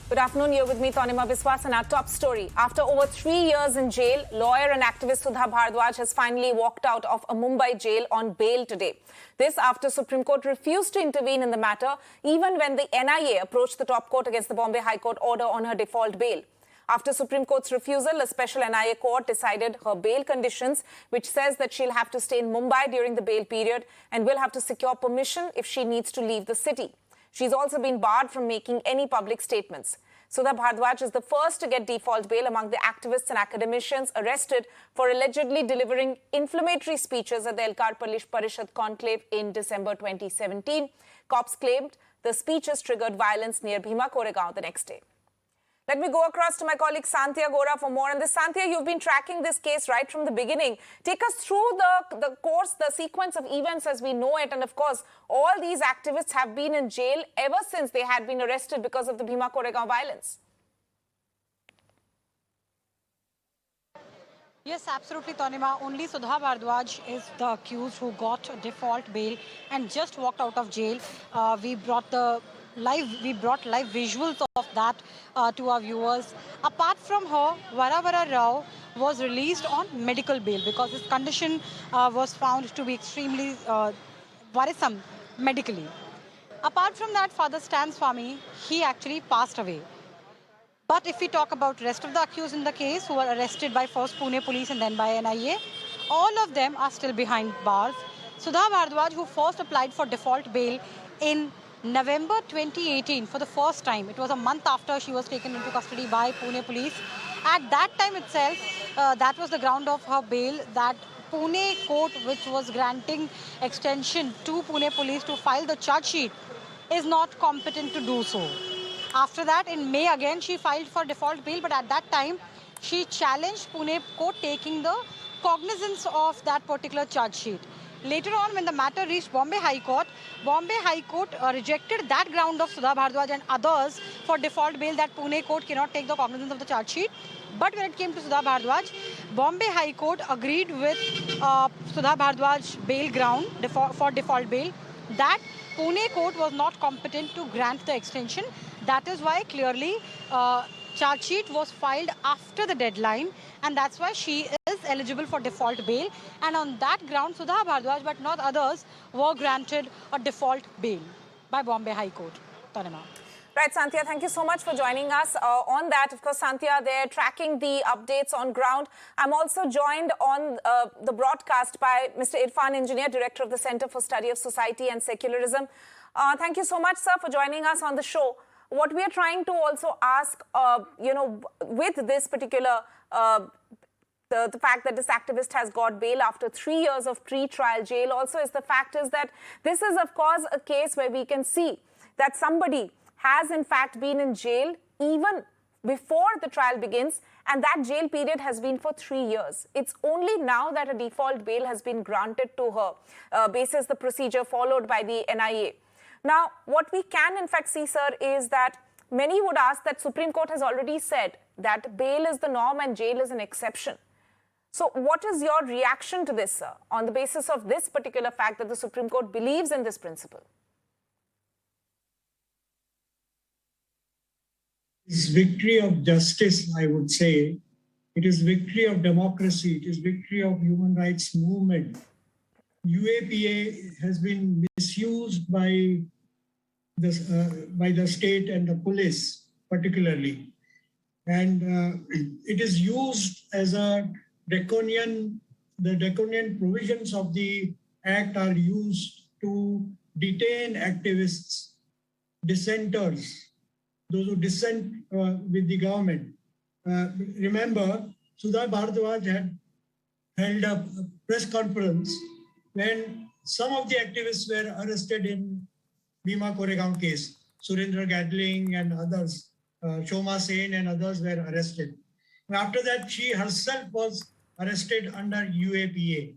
Good afternoon. You're with me, Tanima Biswas, and our top story. After over 3 years in jail, lawyer and activist Sudha Bhardwaj has finally walked out of a Mumbai jail on bail today. This after Supreme Court refused to intervene in the matter, even when the NIA approached the top court against the Bombay High Court order on her default bail. After Supreme Court's refusal, a special NIA court decided her bail conditions, which says that she'll have to stay in Mumbai during the bail period and will have to secure permission if she needs to leave the city. She's also been barred from making any public statements. Sudha Bhardwaj is the first to get default bail among the activists and academicians arrested for allegedly delivering inflammatory speeches at the Elkar Parishad conclave in December 2017. Cops claimed the speeches triggered violence near Bhima Koregaon the next day. Let me go across to my colleague Santhya Gora for more on this. Santhya, you've been tracking this case right from the beginning. Take us through the course, the sequence of events as we know it. And of course, all these activists have been in jail ever since they had been arrested because of the Bhima Koregaon violence. Yes, absolutely, Tanima. Only Sudha Bhardwaj is the accused who got a default bail and just walked out of jail. We brought live visuals of that to our viewers. Apart from her, Varavara Rao was released on medical bail because his condition was found to be extremely worrisome medically. Apart from that, Father Stan Swami, he actually passed away. But if we talk about rest of the accused in the case who were arrested by first Pune police and then by NIA, all of them are still behind bars. Sudha Bhardwaj, who first applied for default bail in November 2018 for the first time. It was a month after she was taken into custody by Pune police. At that time itself, that was the ground of her bail, that Pune court, which was granting extension to Pune police to file the charge sheet, is not competent to do so. After that, in May again, she filed for default bail, but at that time, she challenged Pune court taking the cognizance of that particular charge sheet. Later on, when the matter reached Bombay High Court rejected that ground of Sudha Bhardwaj and others for default bail, that Pune court cannot take the cognizance of the charge sheet. But when it came to Sudha Bhardwaj, Bombay High Court agreed with Sudha Bhardwaj bail ground for default bail that Pune court was not competent to grant the extension. That is why clearly charge sheet was filed after the deadline, and that's why she is eligible for default bail. And on that ground, Sudha Bhardwaj, but not others, were granted a default bail by Bombay High Court. Tanima. Right, Santhya, thank you so much for joining us. On that, of course, Santhya, they're tracking the updates on ground. I'm also joined on the broadcast by Mr. Irfan Engineer, Director of the Center for Study of Society and Secularism. Thank you so much, sir, for joining us on the show. What we are trying to also ask, with this particular, the fact that this activist has got bail after 3 years of pre-trial jail also is the fact is that this is, of course, a case where we can see that somebody has in fact been in jail even before the trial begins, and that jail period has been for 3 years. It's only now that a default bail has been granted to her, basis the procedure followed by the NIA. Now, what we can in fact see, sir, is that many would ask that Supreme Court has already said that bail is the norm and jail is an exception. So what is your reaction to this, sir, on the basis of this particular fact that the Supreme Court believes in this principle? It's victory of justice, I would say. It is victory of democracy. It is victory of human rights movement. UAPA has been misused by the state and the police, particularly. And it is used as the draconian provisions of the act are used to detain activists, dissenters, those who dissent with the government. Remember, Sudha Bhardwaj had held a press conference when some of the activists were arrested in Bhima Koregaon case. Surendra Gadling and others, Shoma Sen and others were arrested. After that, she herself was arrested under UAPA.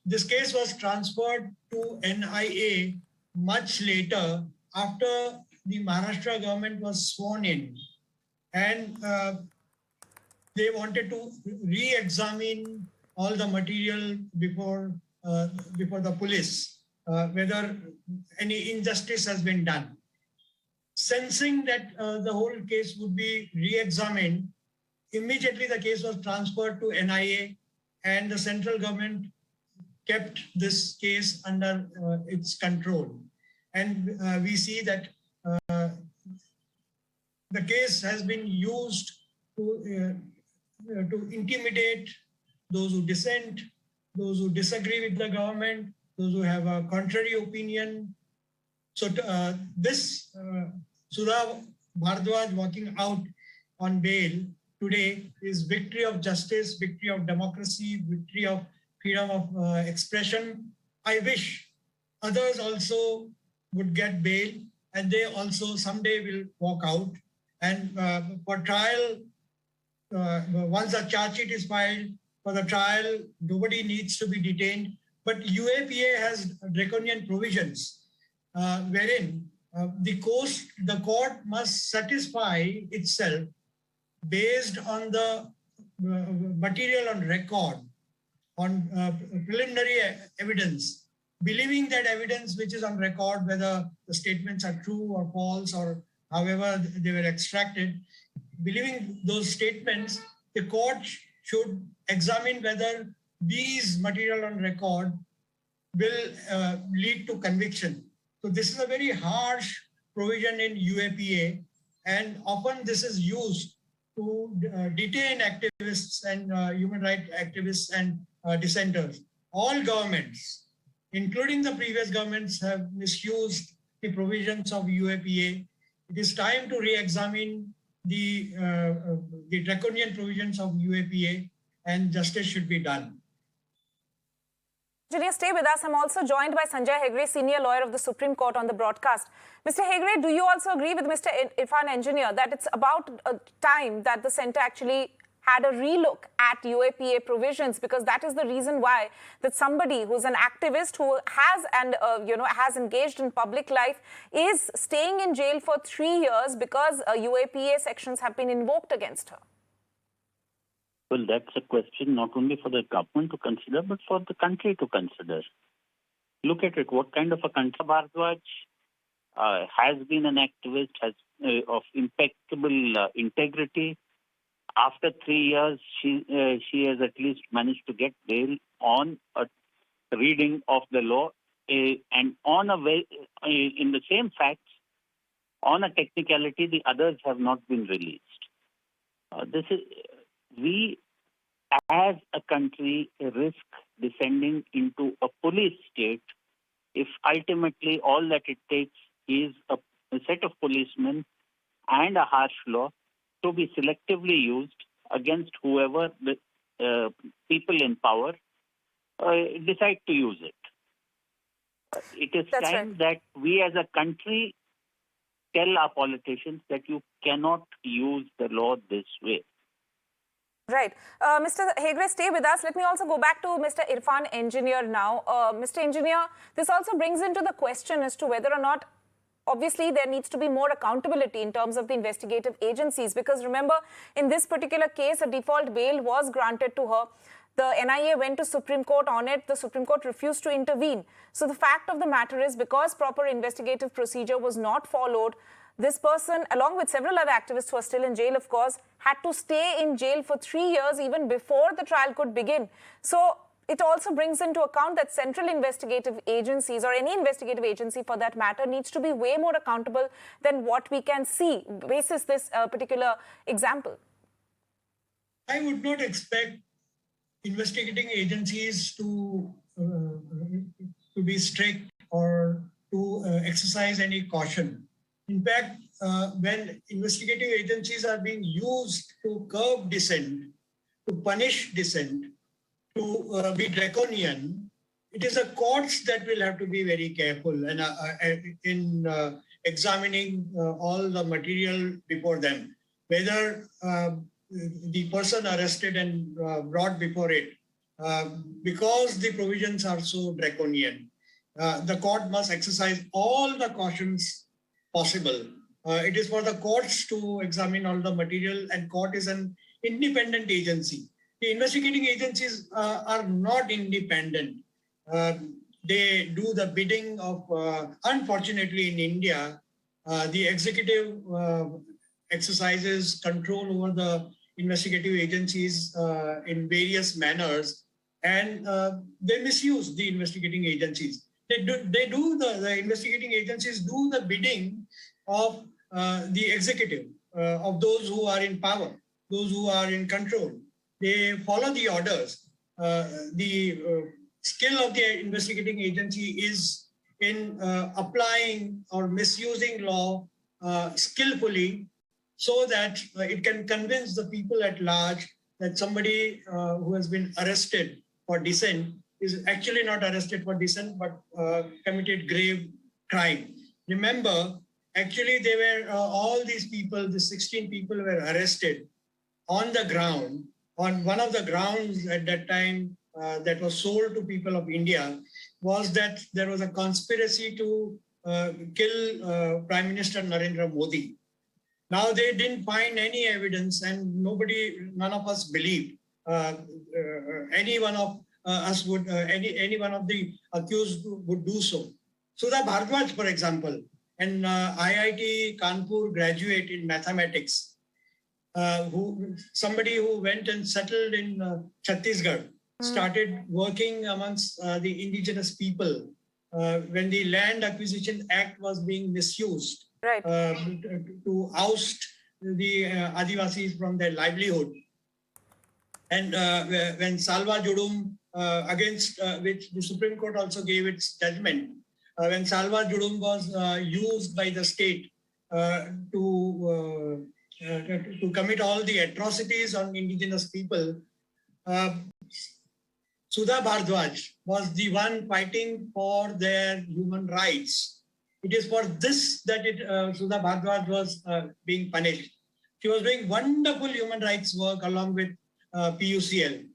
This case was transferred to NIA much later after the Maharashtra government was sworn in. And they wanted to re-examine all the material before the police, whether any injustice has been done. sensing that the whole case would be re-examined, immediately the case was transferred to NIA, and the central government kept this case under its control. And we see that the case has been used to intimidate those who dissent, those who disagree with the government, those who have a contrary opinion. So this Sudha Bhardwaj walking out on bail today is victory of justice, victory of democracy, victory of freedom of expression. I wish others also would get bail and they also someday will walk out. And for trial, once a charge sheet is filed, for the trial, nobody needs to be detained. But UAPA has draconian provisions wherein the court must satisfy itself based on the material on record, on preliminary evidence, believing that evidence which is on record, whether the statements are true or false or however they were extracted, believing those statements, the court should examine whether these material on record will lead to conviction. So this is a very harsh provision in UAPA, and often this is used to detain activists and human rights activists and dissenters. All governments, including the previous governments, have misused the provisions of UAPA. It is time to re-examine the draconian provisions of UAPA, and justice should be done. Engineer, stay with us. I'm also joined by Sanjay Hegde, senior lawyer of the Supreme Court, on the broadcast. Mr. Hegde, do you also agree with Mr. Irfan Engineer that it's about time that the centre actually had a relook at UAPA provisions, because that is the reason why that somebody who's an activist who has engaged in public life is staying in jail for 3 years because UAPA sections have been invoked against her? Well, that's a question not only for the government to consider, but for the country to consider. Look at it. What kind of a country? Bhardwaj has been an activist, of impeccable integrity. After 3 years, she has at least managed to get bail on a reading of the law and on a way, in the same facts, on a technicality, the others have not been released. We, as a country, risk descending into a police state if ultimately all that it takes is a set of policemen and a harsh law to be selectively used against whoever the people in power decide to use it. It is time that we as a country tell our politicians that you cannot use the law this way. Right. Mr. Hegde, stay with us. Let me also go back to Mr. Irfan Engineer now. Mr. Engineer, this also brings into the question as to whether or not, obviously, there needs to be more accountability in terms of the investigative agencies, because remember, in this particular case, a default bail was granted to her. The NIA went to Supreme Court on it. The Supreme Court refused to intervene. So the fact of the matter is, because proper investigative procedure was not followed, this person, along with several other activists who are still in jail, of course, had to stay in jail for 3 years even before the trial could begin. So it also brings into account that central investigative agencies, or any investigative agency for that matter, needs to be way more accountable than what we can see basis this particular example. I would not expect investigating agencies to be strict or to exercise any caution. In fact, when investigative agencies are being used to curb dissent, to punish dissent, to be draconian, it is the courts that will have to be very careful and in examining all the material before them, whether the person arrested and brought before it, because the provisions are so draconian, the court must exercise all the cautions possible. It is for the courts to examine all the material, and court is an independent agency. The investigating agencies are not independent. They do the bidding of, unfortunately in India, The executive exercises control over the investigative agencies in various manners, and they misuse the investigating agencies. The investigating agencies do the bidding of the executive, of those who are in power, those who are in control. They follow the orders. The skill of the investigating agency is in applying or misusing law skillfully, so that it can convince the people at large that somebody who has been arrested for dissent is actually not arrested for dissent, but committed grave crime. Remember, actually, they were all these people, the 16 people were arrested on the ground, on one of the grounds at that time that was sold to people of India, was that there was a conspiracy to kill Prime Minister Narendra Modi. Now they didn't find any evidence, and none of us believed any one of us would, any one of the accused would do so. Sudha Bhardwaj, for example, an IIT Kanpur graduate in mathematics, somebody who went and settled in Chhattisgarh, started working amongst the indigenous people when the Land Acquisition Act was being misused. Right. To oust the Adivasis from their livelihood. And when Salwa Judum, against which the Supreme Court also gave its judgment, when Salwa Judum was used by the state to commit all the atrocities on indigenous people, Sudha Bhardwaj was the one fighting for their human rights. It is for this that Sudha Bhardwaj was being punished. She was doing wonderful human rights work along with PUCL.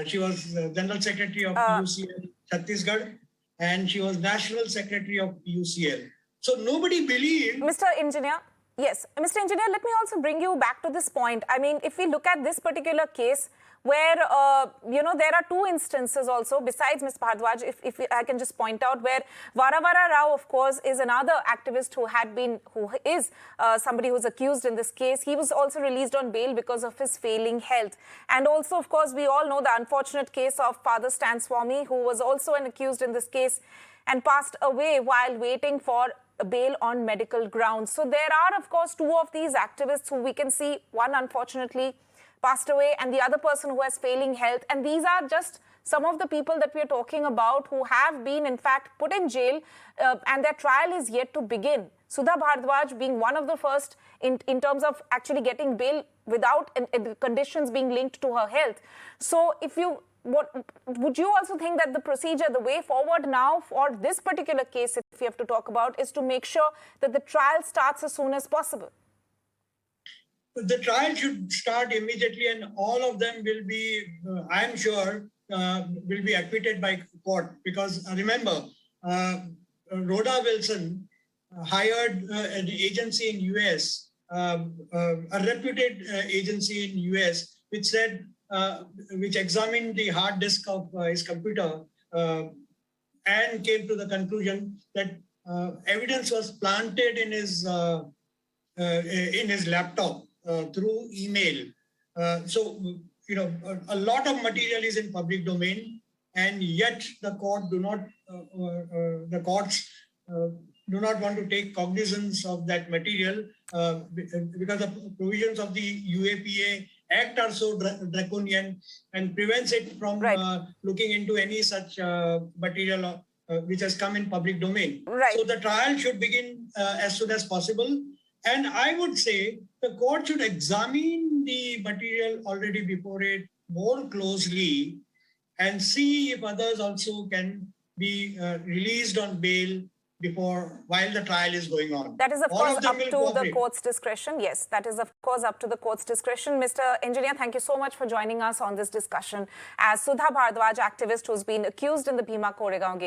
She was General Secretary of PUCL Chhattisgarh, and she was National Secretary of PUCL. So nobody believed... Mr. Engineer, yes. Mr. Engineer, let me also bring you back to this point. I mean, if we look at this particular case, where, there are two instances also, besides Ms. Bhardwaj, if I can just point out, where Varavara Rao, of course, is another activist who is somebody who's accused in this case. He was also released on bail because of his failing health. And also, of course, we all know the unfortunate case of Father Stan Swamy, who was also an accused in this case and passed away while waiting for bail on medical grounds. So there are, of course, two of these activists who we can see, one unfortunately passed away and the other person who has failing health. And these are just some of the people that we are talking about who have been, in fact, put in jail and their trial is yet to begin. Sudha Bhardwaj being one of the first in terms of actually getting bail without conditions being linked to her health. So would you also think that the procedure, the way forward now for this particular case, if we have to talk about, is to make sure that the trial starts as soon as possible? The trial should start immediately, and all of them will be, I am sure, will be acquitted by court. Because remember, Rhoda Wilson hired an agency in US, a reputed agency in US, which said, which examined the hard disk of his computer and came to the conclusion that evidence was planted in his laptop. Through email. So, a lot of material is in public domain, and yet the courts do not want to take cognizance of that material because the provisions of the UAPA Act are so draconian and prevents it from looking into any such material which has come in public domain. Right. So the trial should begin as soon as possible. And I would say the court should examine the material already before it more closely and see if others also can be released on bail while the trial is going on. That is, of course, up to the court's discretion. Yes, that is, of course, up to the court's discretion. Mr. Engineer, thank you so much for joining us on this discussion as Sudha Bhardwaj, activist who's been accused in the Bhima Koregaon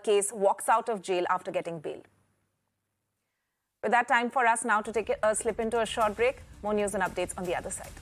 case, walks out of jail after getting bail. With that, time for us now to take a slip into a short break. More news and updates on the other side.